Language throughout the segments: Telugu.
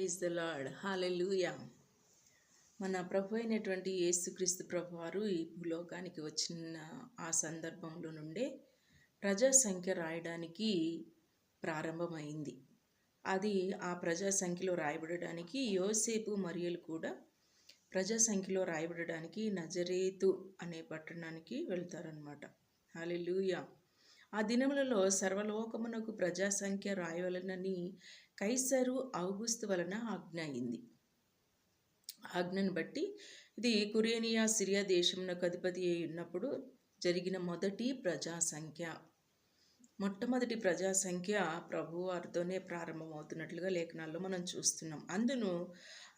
Praise the lord. హల్లెలూయా. మన ప్రభు అయినటువంటి యేసుక్రీస్తు ప్రభువారు ఈ భూలోకానికి వచ్చిన ఆ సందర్భంలో నుండే ప్రజా సంఖ్య రాయడానికి ప్రారంభమైంది. అది ఆ ప్రజా సంఖ్యలో రాయబడడానికి యోసేపు మరియలు కూడా ప్రజా సంఖ్యలో రాయబడడానికి నజరేతు అనే పట్టణానికి వెళ్తారనమాట. హల్లెలూయా. ఆ దినములలో సర్వలోకమునకు ప్రజా సంఖ్య రాయవలనని కైసరు ఔగుస్తు వలన ఆజ్ఞ అయింది. ఆజ్ఞను బట్టి ఇది కురేనియా సిరియా దేశమునకు అధిపతి అయి ఉన్నప్పుడు జరిగిన మొట్టమొదటి ప్రజా సంఖ్య ప్రభువారితోనే ప్రారంభమవుతున్నట్లుగా లేఖనాల్లో మనం చూస్తున్నాం.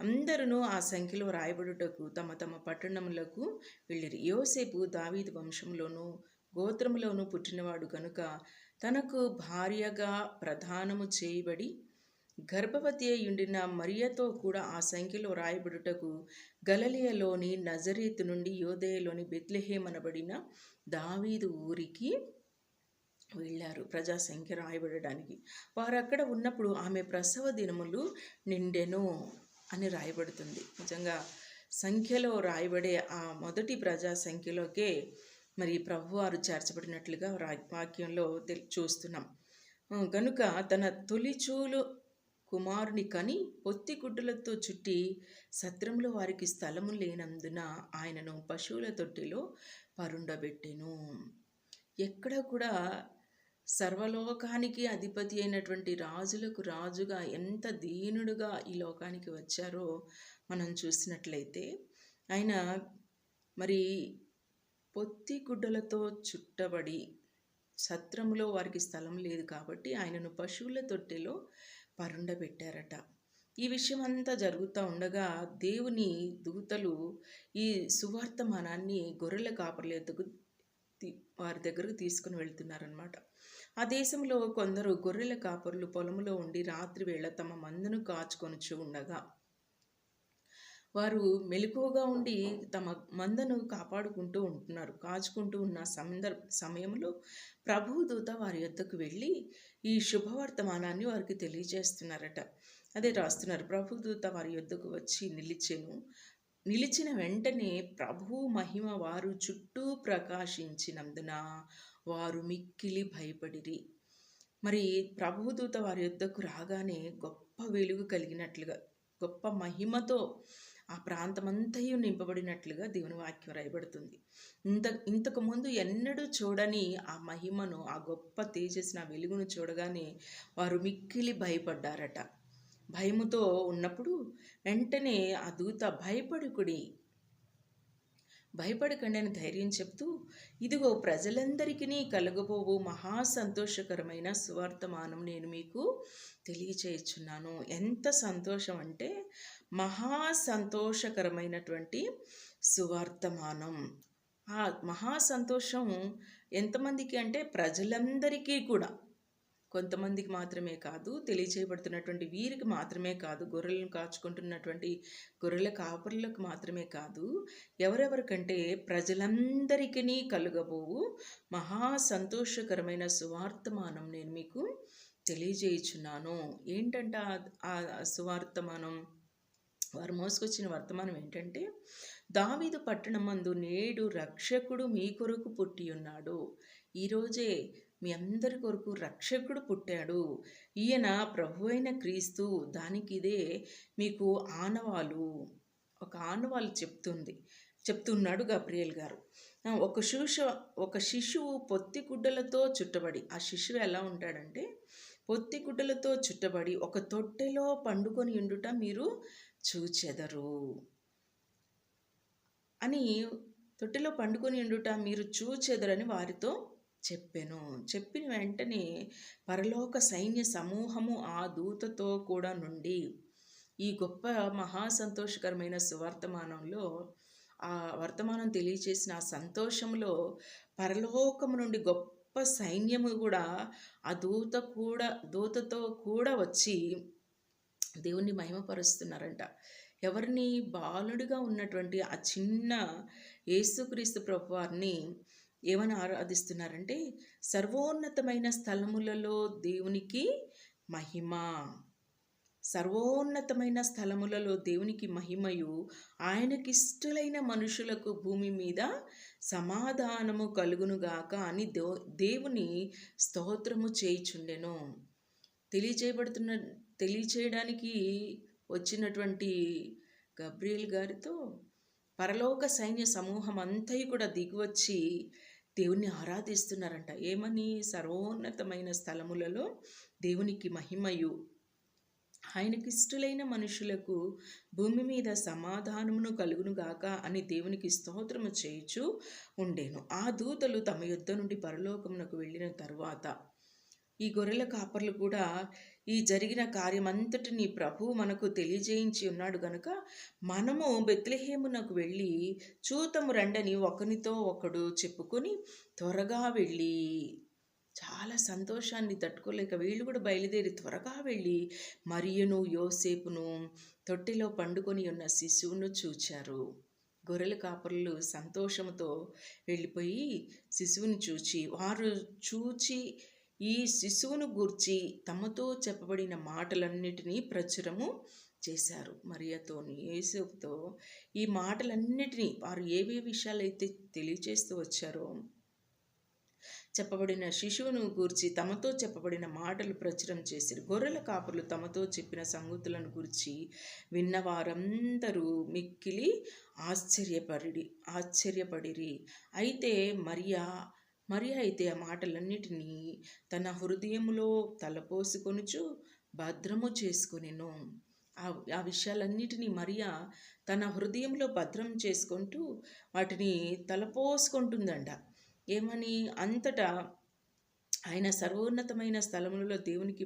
అందరూ ఆ సంఖ్యలో రాయబడుటకు తమ తమ పట్టణములకు వెళ్ళిరి. యోసేపు దావీదు వంశంలోను గోత్రములోను పుట్టినవాడు కనుక తనకు భార్యగా ప్రదానము చేయబడి గర్భవతి అయ్యుండిన మరియతో కూడా ఆ సంఖ్యలో రాయబడుటకు గలిలయలోని నజరేతు నుండి యోదయలోని బెత్లెహేము అనబడిన దావీదు ఊరికి వెళ్ళారు ప్రజా సంఖ్య రాయబడడానికి. వారు అక్కడ ఉన్నప్పుడు ఆమె ప్రసవ దినములు నిండెను అని రాయబడుతుంది. నిజంగా సంఖ్యలో రాయబడే ఆ మొదటి ప్రజా సంఖ్యలోకే మరి ప్రభువారు చేర్చబడినట్లుగా వాక్యంలో చూస్తున్నాం. కనుక తన తొలిచూలు కుమారుని కని పొత్తి గుడ్డలతో చుట్టి సత్రంలో వారికి స్థలము లేనందున ఆయనను పశువుల తొట్టిలో పరుండబెట్టెను. ఎక్కడ కూడా సర్వలోకానికి అధిపతి అయినటువంటి రాజులకు రాజుగా ఎంత దీనుడుగా ఈ లోకానికి వచ్చారో మనం చూసినట్లయితే ఆయన మరి పొత్తి గుడ్డలతో చుట్టబడి సత్రములో వారికి స్థలం లేదు కాబట్టి ఆయనను పశువుల తొట్టెలో పరుండబెట్టారట. ఈ విషయం అంతా జరుగుతూ ఉండగా దేవుని దూతలు ఈ సువార్తమానాన్ని గొర్రెల కాపర్ల యొద్దకు వారి దగ్గరకు తీసుకుని వెళ్తున్నారనమాట. ఆ దేశంలో కొందరు గొర్రెల కాపరులు పొలంలో ఉండి రాత్రి వేళ తమ మందను కాచుకొనుచు ఉండగా వారు మెలకువగా ఉండి తమ మందను కాచుకుంటూ ఉన్న సమయంలో ప్రభువు దూత వారి యొద్దకు వెళ్ళి ఈ శుభవర్తమానాన్ని వారికి తెలియజేస్తున్నారట. అదే రాస్తున్నారు. ప్రభు దూత వారి యొద్దకు వచ్చి నిలిచిన వెంటనే ప్రభువు మహిమ వారు చుట్టూ ప్రకాశించినందున వారు మిక్కిలి భయపడిరి. మరి ప్రభువు దూత వారి యొద్దకు రాగానే గొప్ప వెలుగు కలిగినట్లుగా గొప్ప మహిమతో ఆ ప్రాంతమంతయు నింపబడినట్లుగా దేవుని వాక్యం రాయబడుతుంది. ఇంతకు ముందు ఎన్నడూ చూడని ఆ మహిమను, ఆ గొప్ప తేజస్సును, ఆ వెలుగును చూడగానే వారు మిక్కిలి భయపడ్డారట. భయముతో ఉన్నప్పుడు వెంటనే ఆ దూత భయపడకండి అని ధైర్యం చెప్తూ, ఇదిగో ప్రజలందరికీ కలగబోవు మహా సంతోషకరమైన సువార్తమానం నేను మీకు తెలియచేయుచున్నాను. ఎంత సంతోషం అంటే మహా సంతోషకరమైనటువంటి సువార్తమానం. ఆ మహా సంతోషం ఎంతమందికి అంటే ప్రజలందరికీ కూడా, కొంతమందికి మాత్రమే కాదు, తెలియచేయబడుతున్నటువంటి వీరికి మాత్రమే కాదు, గొర్రెలను కాచుకుంటున్నటువంటి గొర్రెల కాపరులకు మాత్రమే కాదు, ఎవరెవరికంటే ప్రజలందరికీ కలుగబోవు మహా సంతోషకరమైన సువార్తమానం నేను మీకు తెలియజేయుచున్నాను. ఏంటంట ఆ సువార్తమానం? వారు మోసుకొచ్చిన వర్తమానం ఏంటంటే, దావీదు పట్టణమందు నేడు రక్షకుడు మీ కొరకు పుట్టి ఉన్నాడు. ఈరోజే మీ అందరి కొరకు రక్షకుడు పుట్టాడు. ఈయన ప్రభు అయిన క్రీస్తు. దానికి ఇదే మీకు ఒక ఆనవాలు చెప్తున్నాడు గబ్రియేల్ గారు. ఒక శిశువు పొత్తి గుడ్డలతో చుట్టబడి, ఆ శిశువు ఎలా ఉంటాడంటే పొత్తి గుడ్డలతో చుట్టబడి ఒక తొట్టెలో పండుకొని ఉండుట మీరు చూచెదరు అని, తొట్టెలో పండుకొని ఉండుట మీరు చూచెదరని వారితో చెప్పిన వెంటనే పరలోక సైన్య సమూహము ఆ దూతతో కూడా నుండి ఈ గొప్ప మహా సంతోషకరమైన సువర్తమానంలో ఆ వర్తమానం తెలియచేసిన ఆ సంతోషంలో పరలోకము నుండి గొప్ప సైన్యము కూడా ఆ దూతతో కూడా వచ్చి దేవుణ్ణి మహిమపరుస్తున్నారంట. ఎవరిని? బాలుడిగా ఉన్నటువంటి ఆ చిన్న యేసుక్రీస్తు ప్రభువారిని ఏమని ఆరాధిస్తున్నారంటే, సర్వోన్నతమైన స్థలములలో దేవునికి మహిమ, సర్వోన్నతమైన స్థలములలో దేవునికి మహిమయు, ఆయనకిష్టులైన మనుషులకు భూమి మీద సమాధానము కలుగునుగాక అని దేవుని స్తోత్రము చేయుచుండెను. తెలియచేయబడుతున్న తెలియచేయడానికి వచ్చినటువంటి గబ్రియల్ గారితో పరలోక సైన్య సమూహం అంతయు కూడా దిగివచ్చి దేవుణ్ణి ఆరాధిస్తున్నారంట. ఏమని? సర్వోన్నతమైన స్థలములలో దేవునికి మహిమయు, ఆయనకిష్టులైన మనుషులకు భూమి మీద సమాధానమును కలుగునుగాక అని దేవునికి స్తోత్రము చేయుచు ఉండేను. ఆ దూతలు తమ యుద్ధ నుండి పరలోకమునకు వెళ్ళిన తరువాత ఈ గొర్రెల కాపర్లు కూడా ఈ జరిగిన కార్యమంతటిని ప్రభు మనకు తెలియజేయించి ఉన్నాడు గనుక మనము బెత్లెహేమునకు వెళ్ళి చూతము రండని ఒకనితో ఒకడు చెప్పుకొని త్వరగా వెళ్ళి, చాలా సంతోషాన్ని తట్టుకోలేక వీళ్ళు కూడా బయలుదేరి త్వరగా వెళ్ళి మరియును యోసేపును తొట్టెలో పండుకొని ఉన్న శిశువును చూచారు. గొర్రెల కాపరులు సంతోషంతో వెళ్ళిపోయి శిశువుని చూచి, వారు చూచి ఈ శిశువును గూర్చి తమతో చెప్పబడిన మాటలన్నిటినీ ప్రచురము చేశారు. మరియతోని యేసుతో ఈ మాటలన్నిటినీ వారు ఏవే విషయాలైతే తెలియచేస్తూ వచ్చారో, చెప్పబడిన శిశువును గూర్చి తమతో చెప్పబడిన మాటలు ప్రచురం చేశారు. గొర్రెల కాపులు తమతో చెప్పిన సంగతులను గురించి విన్నవారందరూ మిక్కిలి ఆశ్చర్యపడిరి. అయితే మరియా అయితే ఆ మాటలన్నిటినీ తన హృదయములో తలపోసుకొనుచు భద్రము చేసుకొనెను. ఆ విషయాలన్నిటినీ మరియా తన హృదయంలో భద్రం చేసుకుంటూ వాటిని తలపోసుకుంటుందంట. ఏమని? అంతటా ఆయన సర్వోన్నతమైన స్థలములలో దేవునికి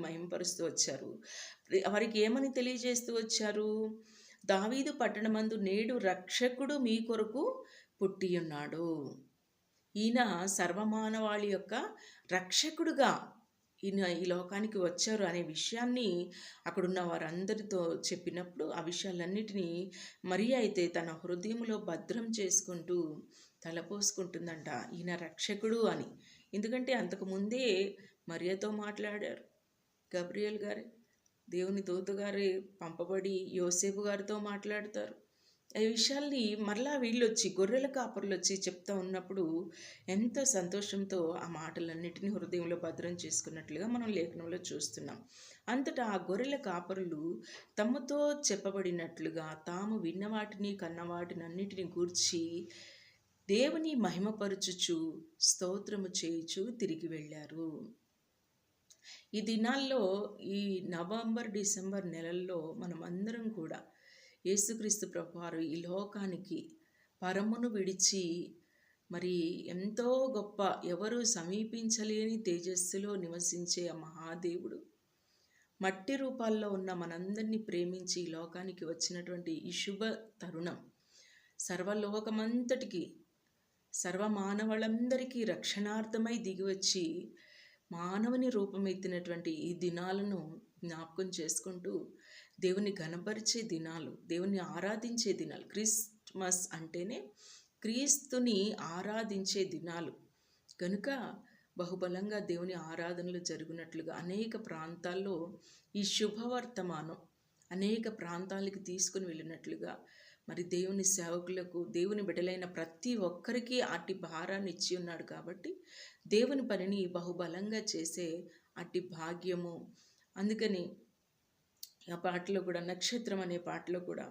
మహిమపరుస్తూ వచ్చారు. వారికి ఏమని తెలియజేస్తూ వచ్చారు? దావీదు పట్టణమందు నేడు రక్షకుడు మీ కొరకు పుట్టి ఉన్నాడు. ఈయన సర్వమానవాళి యొక్క రక్షకుడుగా ఈయన ఈ లోకానికి వచ్చారు అనే విషయాన్ని అక్కడున్న వారందరితో చెప్పినప్పుడు ఆ విషయాలన్నిటినీ మరియ అయితే తన హృదయంలో భద్రం చేసుకుంటూ తలపోసుకుంటుందంట, ఈయన రక్షకుడు అని. ఎందుకంటే అంతకుముందే మరియతో మాట్లాడారు గబ్రియల్ గారే, దేవుని దూత గారే పంపబడి యోసేపు గారితో మాట్లాడతారు. ఈ విషయాల్ని మరలా వీళ్ళు వచ్చి గొర్రెల కాపర్లు వచ్చి చెప్తా ఉన్నప్పుడు ఎంతో సంతోషంతో ఆ మాటలన్నిటినీ హృదయంలో భద్రం చేసుకున్నట్లుగా మనం లేఖనంలో చూస్తున్నాం. అంతటా ఆ గొర్రెల కాపరులు తమతో చెప్పబడినట్లుగా తాము విన్నవాటిని కన్నవాటినన్నిటిని గూర్చి దేవుని మహిమపరుచుచు స్తోత్రము చేయుచు తిరిగి వెళ్ళారు. ఈ దినాల్లో ఈ నవంబర్ డిసెంబర్ నెలల్లో మనం అందరం కూడా యేసుక్రీస్తు ప్రభువారు ఈ లోకానికి పరమును విడిచి మరి ఎంతో గొప్ప, ఎవరు సమీపించలేని తేజస్సులో నివసించే ఆ మహాదేవుడు మట్టి రూపాల్లో ఉన్న మనందరినీ ప్రేమించి ఈ లోకానికి వచ్చినటువంటి ఈ శుభ తరుణం సర్వలోకమంతటికి, సర్వమానవులందరికీ రక్షణార్థమై దిగివచ్చి మానవుని రూపమెత్తినటువంటి ఈ దినాలను జ్ఞాపకం చేసుకుంటూ దేవుని ఘనపరిచే దినాలు, దేవుని ఆరాధించే దినాలు. క్రిస్మస్ అంటేనే క్రీస్తుని ఆరాధించే దినాలు కనుక బహుబలంగా దేవుని ఆరాధనలు జరుగునట్లుగా అనేక ప్రాంతాల్లో ఈ శుభవర్తమానం అనేక ప్రాంతాలకి తీసుకుని వెళ్ళినట్లుగా మరి దేవుని సేవకులకు, దేవుని బిడ్డలైన ప్రతి ఒక్కరికి అట్టి భారాన్ని ఇచ్చి ఉన్నాడు. కాబట్టి దేవుని పనిని బహుబలంగా చేసే అట్టి భాగ్యము. అందుకని ఆ పాటలో కూడా, నక్షత్రం అనే పాటలో కూడా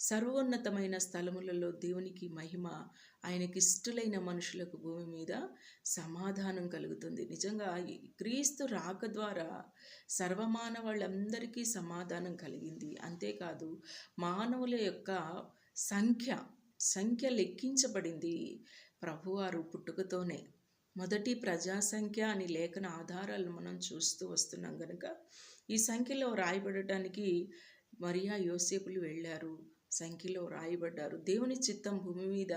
సర్వోన్నతమైన స్థలములలో దేవునికి మహిమ, ఆయనకి ఇష్టలైన మనుషులకు భూమి మీద సమాధానం కలుగుతుంది. నిజంగా క్రీస్తు రాక ద్వారా సర్వమానవాళ్ళందరికీ సమాధానం కలిగింది. అంతేకాదు మానవుల యొక్క సంఖ్య లెక్కించబడింది ప్రభువారు పుట్టుకతోనే. మొదటి ప్రజా సంఖ్య అని లేఖన ఆధారాలను మనం చూస్తూ వస్తున్నాం కనుక ఈ సంఖ్యలో రాయబడటానికి మరియా యోసేపులు వెళ్ళారు, సంఖ్యలో రాయబడ్డారు. దేవుని చిత్తం భూమి మీద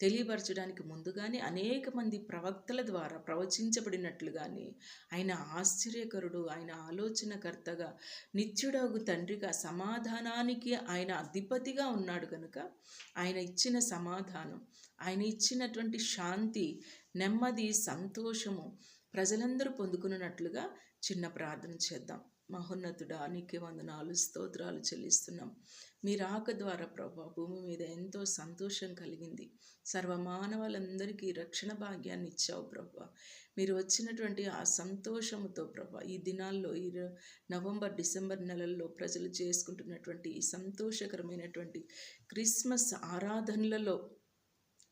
తెలియపరచడానికి ముందుగానే అనేక మంది ప్రవక్తల ద్వారా ప్రవచించబడినట్లుగానే ఆయన ఆశ్చర్యకరుడు, ఆయన ఆలోచనకర్తగా, నిత్యుడగు తండ్రిగా, సమాధానానికి ఆయన అధిపతిగా ఉన్నాడు కనుక ఆయన ఇచ్చిన సమాధానం, ఆయన ఇచ్చినటువంటి శాంతి, నెమ్మది, సంతోషము ప్రజలందరూ పొందుకున్నట్లుగా చిన్న ప్రార్థన చేద్దాం. మహోన్నతుడా, నీకే వందనాలు, స్తోత్రాలు చెల్లిస్తున్నాం. మీ రాక ద్వారా ప్రభా భూమి మీద ఎంతో సంతోషం కలిగింది. సర్వమానవాళందరికీ రక్షణ భాగ్యాన్ని ఇచ్చావు ప్రభా. మీరు వచ్చినటువంటి ఆ సంతోషముతో ప్రభా ఈ దినాల్లో నవంబర్ డిసెంబర్ నెలల్లో ప్రజలు చేసుకుంటున్నటువంటి ఈ సంతోషకరమైనటువంటి క్రిస్మస్ ఆరాధనలలో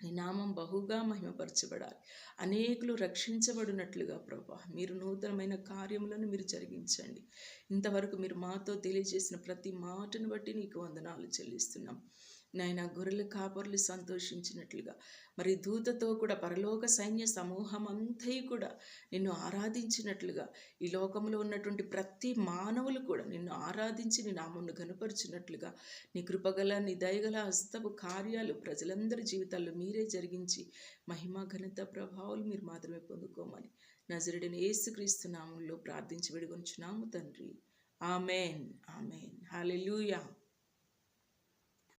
నీ నామం బహుగా మహిమపరచబడాలి. అనేకులు రక్షించబడినట్లుగా ప్రభా మీరు నూతనమైన కార్యములను మీరు జరిగించండి. ఇంతవరకు మీరు మాతో తెలియజేసిన ప్రతి మాటను బట్టి నీకు వందనాలు చెల్లిస్తున్నాం. నాయన గొర్రెల కాపరులు సంతోషించినట్లుగా మరి దూతతో కూడా పరలోక సైన్య సమూహం అంతా కూడా నిన్ను ఆరాధించినట్లుగా ఈ లోకంలో ఉన్నటువంటి ప్రతి మానవులు కూడా నిన్ను ఆరాధించి నీ నామమును ఘనపరిచినట్లుగా నీ కృపగల నీ దయగల హస్తపు కార్యాలు ప్రజలందరి జీవితాల్లో మీరే జరిగించి మహిమ ఘనత ప్రభావాలు మీరు మాత్రమే పొందుకోమని నజరుడైన యేసుక్రీస్తు నామములో ప్రార్థించి వేడుకొనుచున్నాము తండ్రి. ఆమెన్. ఆమెన్. హల్లెలూయా.